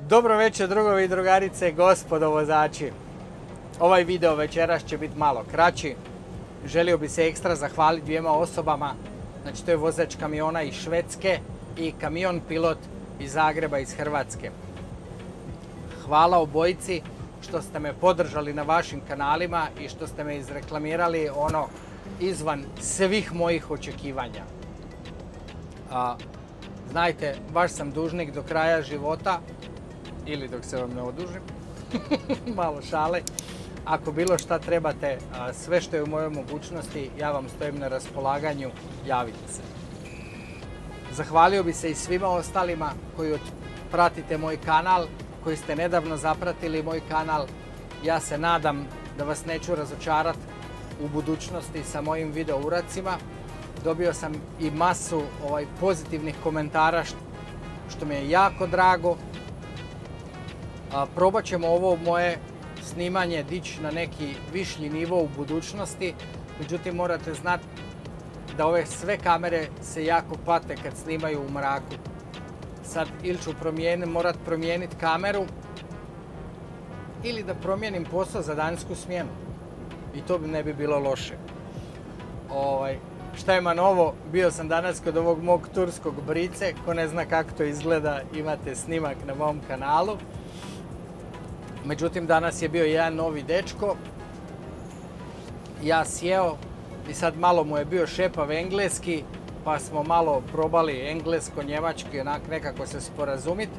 Dobro večer drugovi i drugarice, gospodo vozači. Ovaj video večeras će biti malo kraći. Želio bi se ekstra zahvaliti dvijema osobama. Znači to je vozač kamiona iz Švedske i kamion pilot iz Zagreba iz Hrvatske. Hvala obojici što ste me podržali na vašim kanalima i što ste me izreklamirali izvan svih mojih očekivanja. Znajte, baš sam dužnik do kraja života, ili dok se vam ne odužim, malo šale. Ako bilo šta trebate, sve što je u mojoj mogućnosti, ja vam stojim na raspolaganju, javite se. Zahvalio bi se i svima ostalima koji pratite moj kanal, koji ste nedavno zapratili moj kanal. Ja se nadam da vas neću razočarati u budućnosti sa mojim video uracima. Dobio sam i masu pozitivnih komentara, što mi je jako drago. Probat ćemo ovo moje snimanje dići na neki višlji nivo u budućnosti. Međutim, morate znati da ove sve kamere se jako pate kad snimaju u mraku. Sad ili ću morat promijeniti kameru ili da promijenim posao za dansku smjenu. I to ne bi bilo loše. Šta ima novo? Bio sam danas kod ovog mog turskog brice. Ko ne zna kako to izgleda, imate snimak na mom kanalu. Međutim, danas je bio jedan novi dečko. Ja sjeo i sad malo mu je bio šepav engleski, pa smo malo probali englesko-njemački, onak nekako se sporazumit.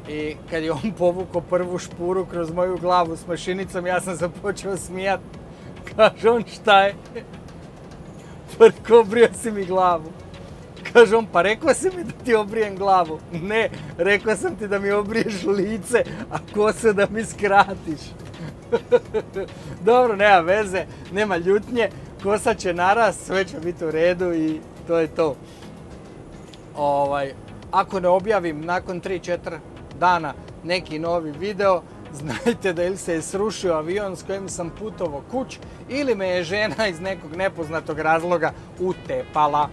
I kad je on povukao prvu špuru kroz moju glavu s mašinicom, ja sam se počeo smijat. Kaže on, šta je? Pa obrio si mi glavu. Kaže on, pa rekao si mi da ti obrijem glavu. Ne, rekao sam ti da mi obriješ lice, a kose da mi skratiš. Dobro, nema veze, nema ljutnje, kosa će narast, sve će biti u redu i to je to. Ako ne objavim nakon 3-4 dana neki novi video, znajte da ili se je srušio avion s kojim sam putovao kuć ili me je žena iz nekog nepoznatog razloga utepala.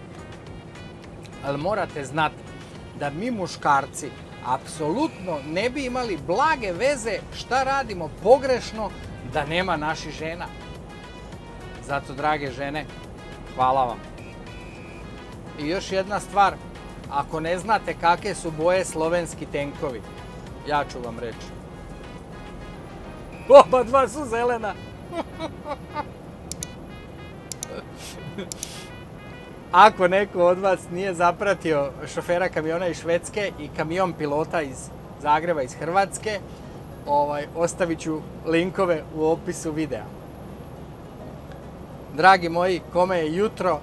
Ali morate znati da mi muškarci apsolutno ne bi imali blage veze šta radimo pogrešno da nema naših žena. Zato, drage žene, hvala vam. I još jedna stvar, ako ne znate kakve su boje slovenski tenkovi, ja ću vam reći. Oba dva su zelena. Ako neko od vas nije zapratio šofera kamiona iz Švedske i kamion pilota iz Zagreba iz Hrvatske, ostavit ću linkove u opisu videa. Dragi moji, kome je jutro,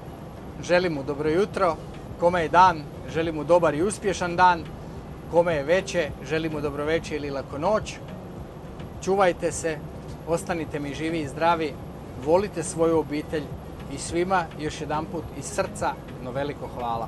želim mu dobro jutro. Kome je dan, želim mu dobar i uspješan dan. Kome je veče, želim mu dobro veče ili laku noć. Čuvajte se, ostanite mi živi i zdravi, volite svoju obitelj i svima još jedanput iz srca, no veliko hvala.